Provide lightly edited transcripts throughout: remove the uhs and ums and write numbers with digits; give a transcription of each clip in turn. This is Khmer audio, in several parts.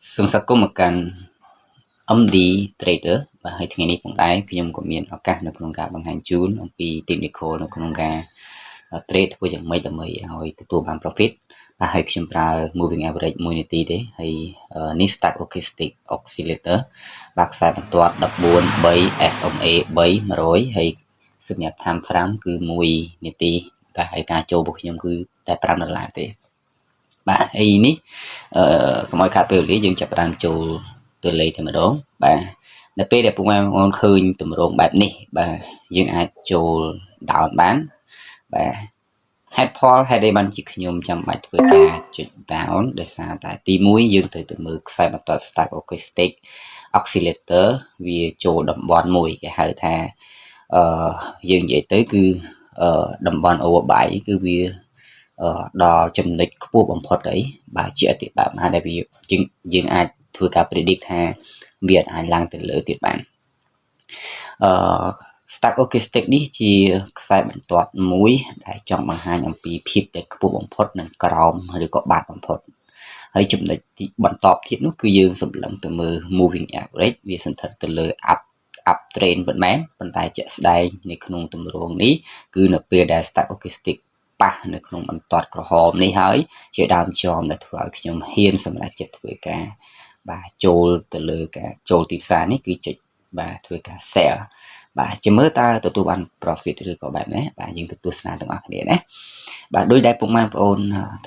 សង្សកុំកាន់ MD Trader បាទហើយថ្ងៃនេះផងដែរខ្ញុំក៏មានឱកាសនៅក្នុងការបង្ហាញជូនអំពី technical នៅក្នុងការ trade ធ្វើយ៉ាងម៉េចដើម្បីឲ្យទទួលបាន profit បាទហើយខ្ញុំប្រើ moving average 1នាទីទេហើយនេះ stochastic oscillator បាទខ្សែបន្ទាត់14 3 FMA 3 100ហើយសម្រាប់ time frame គឺ1នាទីតែហើយការចូលរបស់ខ្ញុំគឺតែ$5ទេបាទហើយនេះកុំឲ្យខាតពេលវេលាយើងចាប់ផ្ដើមចូលទៅលេខតែម្ដងបាទនៅពេលដែលពុកម៉ែបងប្អូនឃើញទម្រង់បែបនេះបាទយើងអាចចូល down បានបាទហេតុផលហេតុអីបានជាខ្ញុំចាំបាច់ធ្វើការចុច down ដោយសារតែទី1យើងត្រូវទៅមើលខ្សែបន្ទាត់ stochastic oscillator វាចូលតំបន់មួយគេហៅថាយើងនិយាយទៅគឺតំបន់ overbuy គឺវាដល់ចំណុចខ្ពស់បំផុតអីបាទជាអតិបរមាដែលវាយើងអាចធ្វើការ predict ថាវាអាចឡើងទៅលើទៀតបានstochastic នេះជាខ្សែបន្ទាត់មួយដែលចង់បង្ហាញអំពីភាពដែលខ្ពស់បំផុតនិងក្រោមឬក៏បាត់បំផុតហើយចំណុចទីបន្តទៀតនោះគឺយើងសម្លឹងទៅមើល moving average វាសន្ធិដ្ឋទៅលើ up trend ប៉ុន្តែជាក់ស្ដែងនៅក្នុងទម្រង់នេះគឺនៅពេលដែល stochastic ប៉ះនៅក្នុងបន្ទាត់ក្រហមនេះហើយជាដើមចំដែលធ្វើឲ្យខ្ញុំហ៊ានសម្រេចចិត្តធ្វើការបាទចូលទៅលើការចូលទីផ្សារនេះគឺចុចបាទធ្វើការ sell បាទជាមើលតើទទួលបាន profit ឬក៏បែបណាបាទយើងទទួលស្នាទាំងអស់គ្នាណាបាទដោយដែលពុកម៉ែបងប្អូន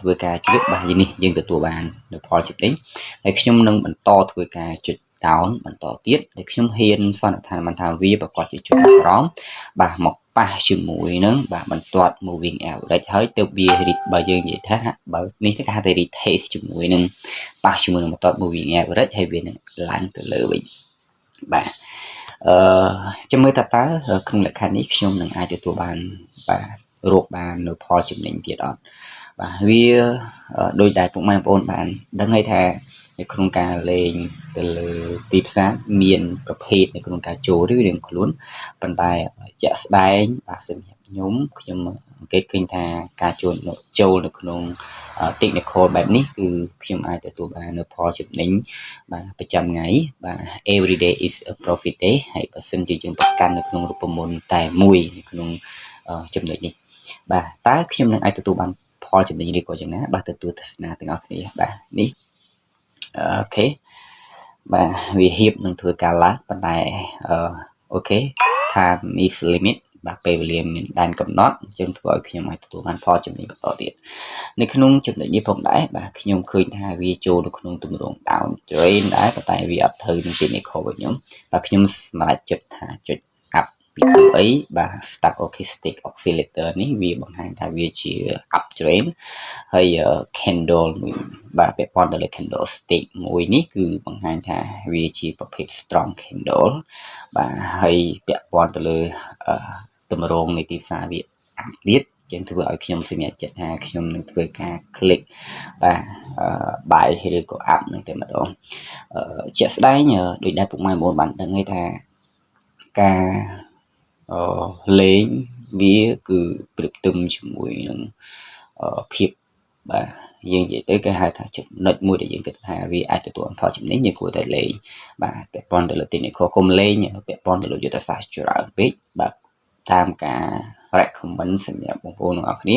ធ្វើការជ្រាបបាទនេះយើងទទួលបាននៅផលចំណេញហើយខ្ញុំនឹងបន្តធ្វើការចុច down បន្តទៀតដែលខ្ញុំហ៊ានសន្និដ្ឋានបានថាវាប្រកាសជាជន់ក្រោមបាទមកប៉ះជាមួយនឹងបាទបន្ទាត់ moving average ហើយទៅវាបើយើងនិយាយថាបើនេះគេហៅថា retest ជាមួយនឹងប៉ះជាមួយនឹងបន្ទាត់ moving average ហើយវានឹងឡើងទៅលើវិញបាទចាំមើលតើក្នុងលក្ខខណ្ឌនេះខ្ញុំនឹងអាចទទួលបានបាទរកបាននៅផលចំណេញទៀតអត់បាទវាដោយដែលពុកម៉ែបងប្អូនបានដឹងហើយថានៅក្នុងការលេងទៅលើទីផ្សារមានប្រភេទនៅក្នុងការចូលឬរៀងខ្លួនប៉ុន្តែជាក់ស្ដែងបាទសម្រាប់ខ្ញុំអង្កេតឃើញថាការចូលនៅក្នុង technical បែបនេះគឺខ្ញុំអាចទទួលបាននៅផលចំណេញបាទប្រចាំថ្ងៃបាទ every day is a profit day ហើយបើសិនជាយើងប្រកាន់នៅក្នុងរូបមន្តតែមួយនៅក្នុងចំណុចនេះបាទតើខ្ញុំនឹងអាចទទួលបានផលចំណេញឬក៏យ៉ាងណាបាទទទួលទស្សនាទាំងអស់គ្នាបាទនេះអូខេបាទវាហៀបនឹងធ្វើការឡើងប៉ុន្តែអូខេ time is limit បាទពេលវេលាមានដែនកំណត់អញ្ចឹងធ្វើឲ្យខ្ញុំអាចទទួលបានផលចំណេញបន្តទៀតនៅក្នុងចំណុចនេះផងដែរបាទខ្ញុំឃើញថាវាចូលនៅក្នុងទម្រង់ down trend ដែរប៉ុន្តែវាអត់ត្រូវនឹង technical របស់ខ្ញុំបាទខ្ញុំសម្រេចចិត្តថាចុច up ពីព្រោះអីបាទ stochastic oscillator នេះវាបង្ហាញថាវាជា up trend ហើយ candle មួយបាទពាក់ព័ន្ធទៅលើ candle stick មួយនេះគឺបង្ហាញថាវាជាប្រភេទ strong candle បាទហើយពាក់ព័ន្ធទៅលើទម្រង់នៃទីផ្សារវាអាប់ទៀតចឹងធ្វើឲ្យខ្ញុំសម្រេចចិត្តថាខ្ញុំនឹងធ្វើការ click បាទ buy ឬក៏ up នឹងតែម្ដងជាក់ស្ដែងដូចដែលពុកម៉ែបងប្អូនបានដឹងហើយថាការលេងវាគឺប្រៀបផ្ទឹមជាមួយនឹងភាពបាទយើងនិយាយទៅគេហៅថាចំណុចមួយដែលយើងគិតថាវាអាចទទួលបានផលចំណេញយើងគួរតែលេងបាទពាក់ព័ន្ធទៅលើ technical កុំលេងពាក់ព័ន្ធទៅលើយុទ្ធសាស្ត្រច្រើនពេកបាទតាមការ recommend សម្រាប់បងប្អូនទាំងអស់គ្នា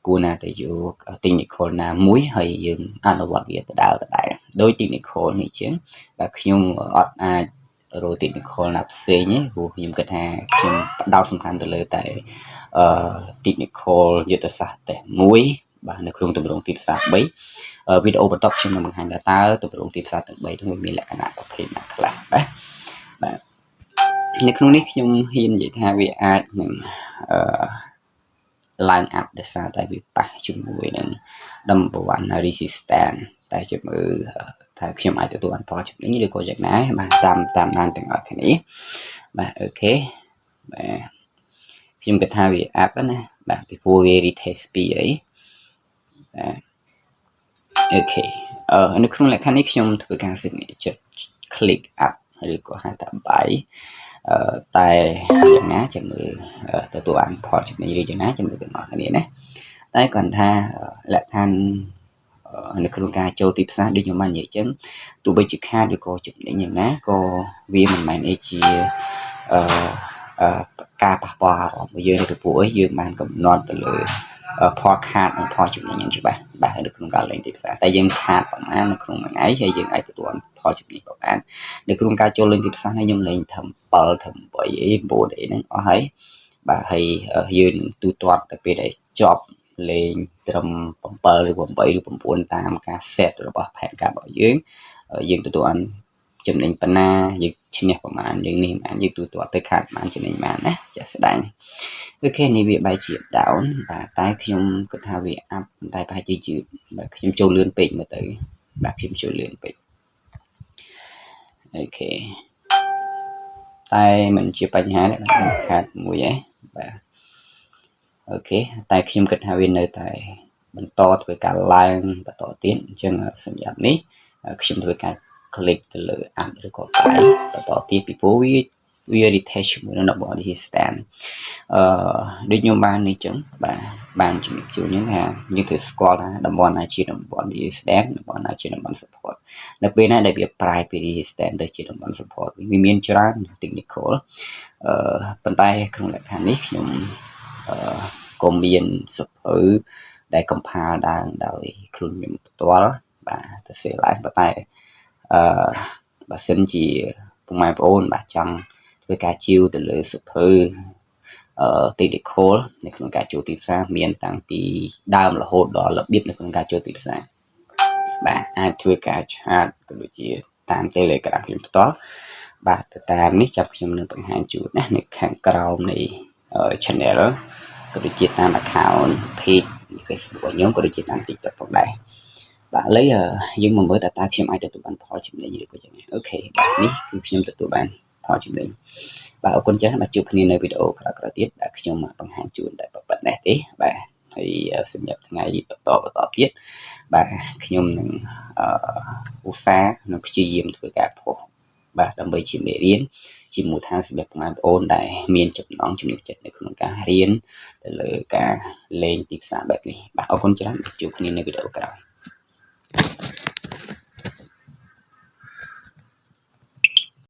គួរណាតែយក technical ណាមួយហើយយើងអនុវត្តវាដដែលដោយ technical នេះជាងបាទខ្ញុំអត់អាចរក technical ណាផ្សេងទេព្រោះខ្ញុំគិតថាខ្ញុំផ្ដោតសំខាន់ទៅលើតែtechnical យុទ្ធសាស្ត្រតែមួយបាទនៅក្នុងទម្រង់ទីផ្សារ3វីដេអូបន្ទាប់ខ្ញុំនឹងបង្ហាញថាតើទម្រង់ទីផ្សារទាំង3នោះមានលក្ខណៈប្រភេទណាខ្លះបាទនៅក្នុងនេះខ្ញុំហ៊ាននិយាយថាវាអាចនឹងឡើងអាប់ដោយសារតែវាប៉ះជាមួយនឹង number 1 resistance តែជាមើលថាខ្ញុំអាចទទួលបានផលចំណេញឬក៏យ៉ាងណាបាទតាមបានទាំងអស់គ្នាបាទអូខេបាទខ្ញុំគិតថាវាអាប់ណាបាទពីព្រោះវា retest ពីអីបាទអូខេនៅក្នុងលក្ខខណ្ឌនេះខ្ញុំធ្វើការសម្រេចចិត្ត click up ឬក៏ហៅថា buy តែយ៉ាងណាចាំមើលទទួលបានផលចំណេញឬយ៉ាងណាចាំមើលទាំងអស់គ្នាណាតែគាត់ថាលក្ខខណ្ឌ នៅក្នុងការចូលទីផ្សារដូចខ្ញុំបាននិយាយចឹងទោះបីជាខាតឬក៏ចំណេញយ៉ាងណាក៏វាមិនមែនជាការប៉ះពាល់អារម្មណ៍របស់យើងទេព្រោះអីយើងបានកំណត់ទៅលើផលខាតនិងផលចំណេញយ៉ាងច្បាស់បាទនៅក្នុងការលេងទីផ្សារតែយើងខាតប្រមាណនៅក្នុងមួយថ្ងៃហើយយើងអាចទទួលផលចំណេញប្រមាណនៅក្នុងការចូលលេងទីផ្សារនេះខ្ញុំលេងធ្វើ7ធ្វើ8អី9អីហ្នឹងអស់ហើយបាទហើយយើងទូទាត់ទៅពេលដែលចប់លេងត្រឹម7ឬ8ឬ9តាមការ set របស់ផែនការរបស់យើងទទួលបានចំណេញប៉ុណ្ណាយើងឈ្នះប្រមាណយើងនេះបានយើងទូទាត់ទៅខាតបានចំណេញបានណាចាស់ស្ដាយអូខេនេះវាបែរជា down បាទតែខ្ញុំគិតថាវា up តែប្រហែលជាយឺតបាទខ្ញុំចូលលឿនពេកមើលទៅបាទខ្ញុំចូលលឿនពេកអូខេតែមិនជាបញ្ហាទេខ្ញុំខាតមួយឯងបាទអូខេតែខ្ញុំគិតថាវានៅតែបន្តធ្វើការឡើងបន្តទៀតអញ្ចឹងសញ្ញានេះខ្ញុំធ្វើការ click ទៅលើ app ឬក៏ file បន្តទៀតពីព្រោះវា retach ជាមួយនឹង body stand ដូចខ្ញុំបាននេះចឹងបាទបានជំរាបជូនយើងថាយើងត្រូវស្គាល់ថាតំបន់ណាជាតំបន់ stand តំបន់ណាជាតំបន់ support នៅពេលណាដែលវាប្រែពី stand ទៅជាតំបន់ support វាមានច្រើន technical ប៉ុន្តែក្នុងលក្ខខណ្ឌនេះខ្ញុំក៏មានសភៅដែល compile ឡើងដោយខ្លួនខ្ញុំផ្ទាល់បាទទៅសេឡើងប៉ុន្តែបើសិនជាពុកម៉ែបងប្អូនបាទចង់ធ្វើការជាវទៅលើសភៅtechnical នៅក្នុងការចូលទីផ្សារមានតាំងពីដើមរហូតដល់របៀបនៅក្នុងការចូលទីផ្សារបាទអាចធ្វើការឆាតក៏ដូចជាតាម Telegram ខ្ញុំផ្ទាល់បាទទៅតាមនេះចាប់ខ្ញុំនឹងបង្ហាញជូនណានៅខាងក្រោមនៃ channel ក៏ដូចជាតាម account page Facebook របស់ខ្ញុំក៏ដូចជាតាម TikTok ផងដែរបាទឥឡូវយើងមកមើលតើខ្ញុំអាចទទួលបានផលចំណេញឬក៏យ៉ាងណាអូខេបាទនេះគឺខ្ញុំទទួលបានផលចំណេញបាទអរគុណច្រើនបាទជួបគ្នានៅវីដេអូក្រោយៗទៀតដែលខ្ញុំបង្ហាញជូនតែប៉ុណ្ណេះទេបាទហើយសម្រាប់ថ្ងៃបន្តទៀតបាទខ្ញុំនឹងឧស្សាហ៍និងព្យាយាមធ្វើការផុសបាទដើម្បីជាមេរៀនជាមូលដ្ឋានសម្រាប់បងប្អូនដែលមានចំណង់ចំណូលចិត្តនៅក្នុងការរៀនទៅលើការលេងទីផ្សារបែបនេះបាទអរគុណច្រើនជួបគ្នានៅវីដេអូក្រោយ